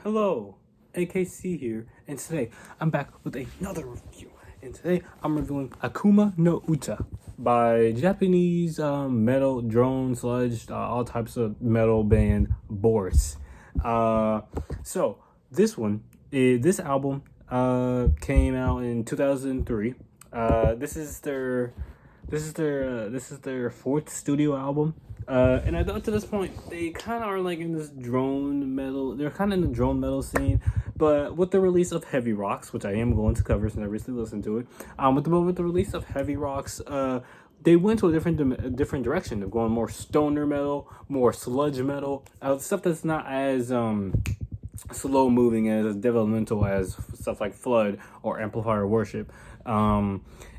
Hello, AKC here, and today I'm back with another review. And today I'm reviewing Akuma no Uta by Japanese metal, drone, sludge, all types of metal band Boris. So this album came out in 2003. This is their fourth studio album. And I thought to this point, they kind of are like in this drone metal. They're kind of in the drone metal scene, but with the release of Heavy Rocks, which I am going to cover since I recently listened to it, with the release of Heavy Rocks, they went to a different direction. They're going more stoner metal, more sludge metal, stuff that's not as slow moving, as developmental as stuff like Flood or Amplifier Worship.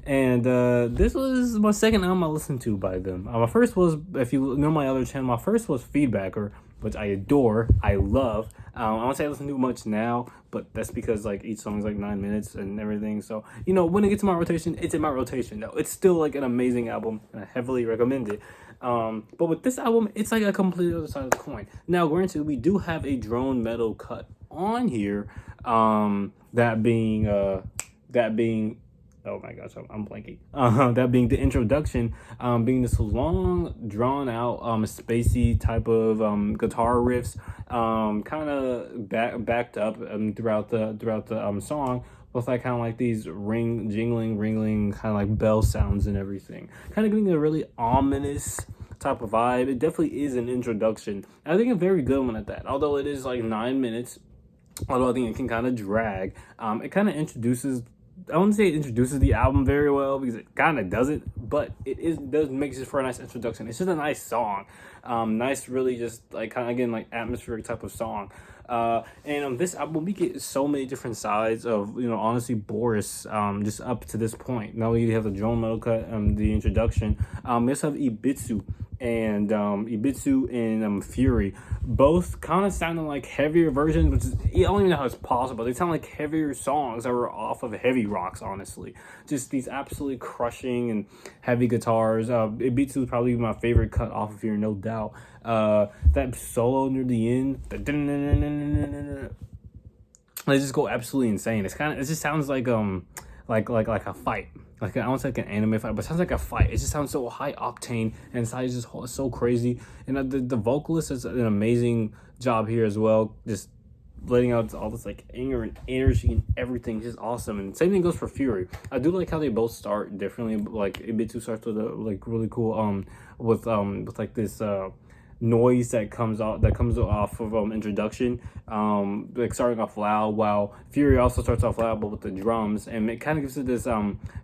This was my second album I listened to by them. My first was, if you know my other channel, my first was Feedbacker, which I adore, I love. I won't say I listen to much now, but that's because like each song is like 9 minutes and everything. So, you know, when it gets to my rotation, it's in my rotation though. It's still like an amazing album and I heavily recommend it. But with this album, it's like a completely other side of the coin. Now, granted, we do have a drone metal cut on here. That being oh my gosh, I'm blanking. That being the introduction, being this long, drawn out, spacey type of guitar riffs, kind of backed up throughout the song, with like kind of like these ringling, kind of like bell sounds and everything, kind of giving a really ominous type of vibe. It definitely is an introduction. I think a very good one at that. Although it is like 9 minutes, although I think it can kind of drag. It kind of introduces. I wouldn't say it introduces the album very well because it kind of doesn't, but does make it for a nice introduction. It's just a nice song, nice, really just like kind of again like atmospheric type of song. And on this album, we get so many different sides of, you know, honestly, Boris, just up to this point. Not only do you have the drone metal cut, the introduction, we also have Ibitsu and Furi, both kind of sounding like heavier versions, which is, I don't even know how it's possible. They sound like heavier songs that were off of Heavy Rocks, honestly. Just these absolutely crushing and heavy guitars. Ibitsu is probably my favorite cut off of here, no doubt. That solo near the end, they just go absolutely insane. It just sounds like a fight. Like, I don't say like an anime fight, but it sounds like a fight. It just sounds so high octane, and it's just so crazy. And the vocalist does an amazing job here as well, just letting out all this like anger and energy and everything. Just awesome. And same thing goes for Furi. I do like how they both start differently. Like Ibitsu starts with a like really cool with like this noise that comes off of introduction, like starting off loud, while Fury also starts off loud but with the drums, and it kind of gives it this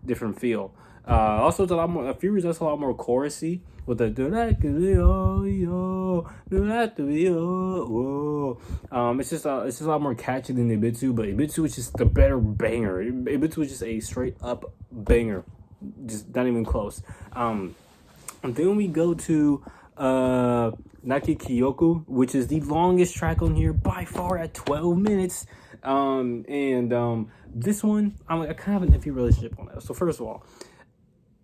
different feel. Also, it's a lot more Fury's also a lot more chorusy with the it's just a lot more catchy than Ibitsu, but Ibitsu is just the better banger. Ibitsu is just a straight up banger, just not even close. And then we go to Naki Kyoku, which is the longest track on here by far at 12 minutes. This one, I kind of have an iffy relationship on that. So first of all,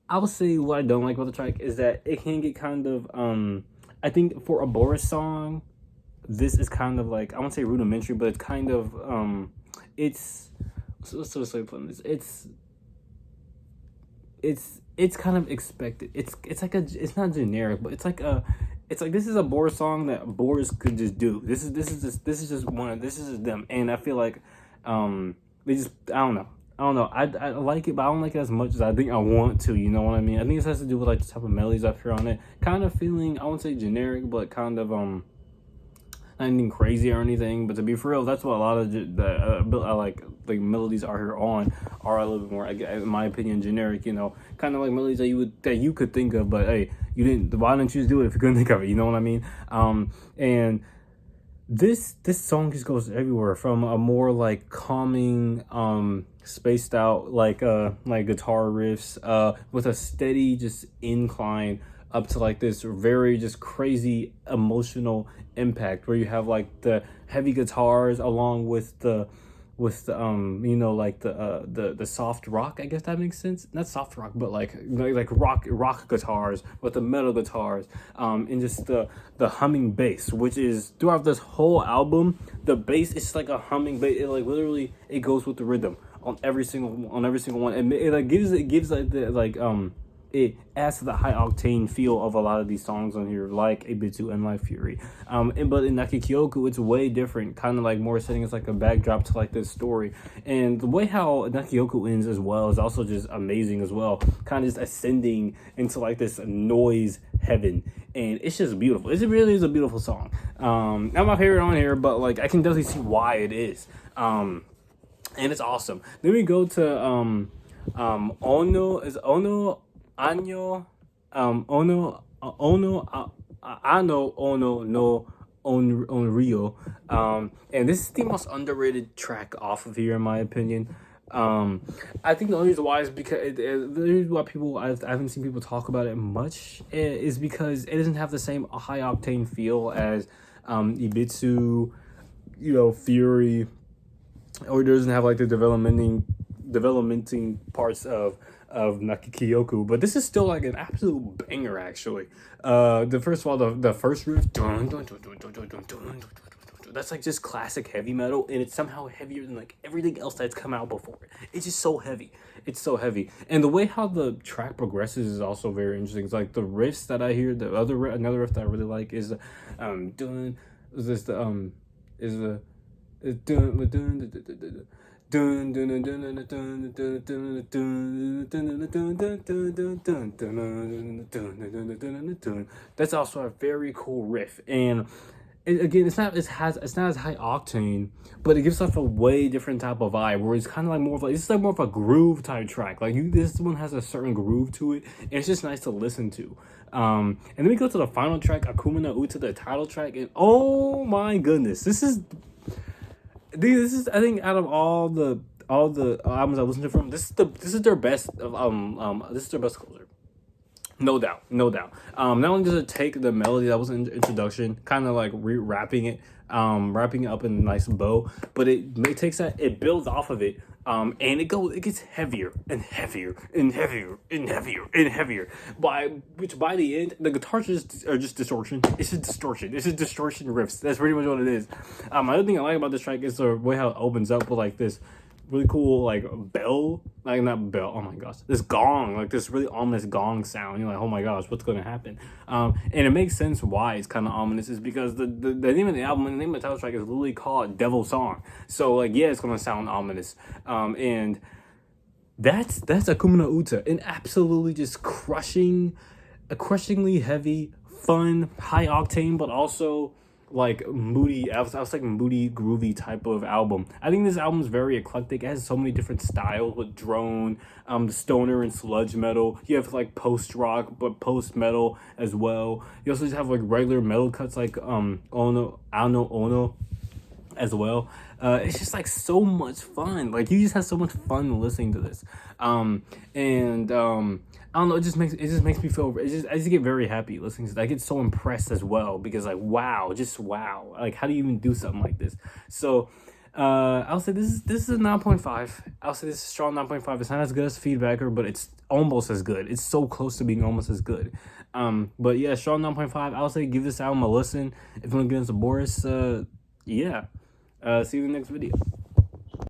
I will say what I don't like about the track is that it can get kind of, I think for a Boris song, this is kind of like, I won't say rudimentary, but it's kind of, it's kind of expected. It's not generic, but it's like this is a Boris song that Boris could just do. This is just them, and I feel like they just I don't know. I like it, but I don't like it as much as I think I want to. You know what I mean? I think this has to do with like the type of melodies I hear on it. Kind of feeling, I won't say generic, but kind of not anything crazy or anything. But to be for real, that's what a lot of like melodies are here on are a little bit more, in my opinion, generic. You know, kind of like melodies that you could think of, but hey, you didn't. Why didn't you just do it if you couldn't think of it? You know what I mean? And this song just goes everywhere, from a more like calming, spaced out like guitar riffs, with a steady just incline up to like this very just crazy emotional impact, where you have like the heavy guitars along with the with the you know, like the soft rock, I guess that makes sense. Not soft rock, but like rock guitars with the metal guitars, and just the humming bass, which is throughout this whole album. The bass is like a humming bass. It like literally it goes with the rhythm on every single one. And it like gives like the like it adds to the high octane feel of a lot of these songs on here, like Ibitsu and like Furi. But in Naki Kyoku, it's way different, kind of like more setting as like a backdrop to like this story. And the way how Naki Kyoku ends as well is also just amazing as well, kind of just ascending into like this noise heaven. And it's just beautiful. It really is a beautiful song. Not my favorite on here, but like I can definitely see why it is. And it's awesome. Then we go to Ono Anyo, Ono, Ano, Ono, no, Onryou. And this is the most underrated track off of here, in my opinion. I think the only reason why is because the reason why I haven't seen people talk about it much is because it doesn't have the same high octane feel as Ibitsu, you know, Furi, or it doesn't have like the developmenting parts of Naki Kyoku, but this is still like an absolute banger actually. First of all, the first riff, that's like just classic heavy metal, and it's somehow heavier than like everything else that's come out before. It's just so heavy. It's so heavy, and the way how the track progresses is also very interesting. It's like the riffs that I hear. Another riff that I really like is that's also a very cool riff. And again, it's not as high octane, but it gives off a way different type of vibe where it's kind of like more of like, it's like more of a groove type track. Like this one has a certain groove to it, and it's just nice to listen to. And then we go to the final track, Akuma no Uta, the title track, and oh my goodness, this is I think out of all the albums I listened to from, this is their best this is their best closer. No doubt. Not only does it take the melody that was in the introduction, kind of like wrapping it up in a nice bow, but it takes that, it builds off of it, and it gets heavier and heavier and heavier and heavier and heavier. By the end, the guitars are just distortion. It's just distortion. It's just distortion riffs. That's pretty much what it is. Another thing I like about this track is the way how it opens up with like this really cool like bell, like not bell, oh my gosh, this gong, like this really ominous gong sound. You're like, oh my gosh, what's gonna happen? And it makes sense why it's kind of ominous, is because the name of the album, the name of the title track is literally called Devil Song. So like, yeah, it's gonna sound ominous. And that's Akuma no Uta, an absolutely just crushingly heavy, fun, high octane, but also like moody. I was like moody, groovy type of album. I think this album is very eclectic. It has so many different styles with drone, the stoner and sludge metal. You have like post rock, but post metal as well. You also just have like regular metal cuts like Ono as well. It's just like so much fun. Like you just have so much fun listening to this. I don't know, it just makes me feel, I just get very happy listening to it. I get so impressed as well, because like wow, like how do you even do something like this? So I'll say this is a 9.5. I'll say this is a strong 9.5. It's not as good as Feedbacker, but it's almost as good. It's so close to being almost as good. But yeah, strong 9.5. I'll say give this album a listen if you want to get into Boris. Yeah. See you in the next video.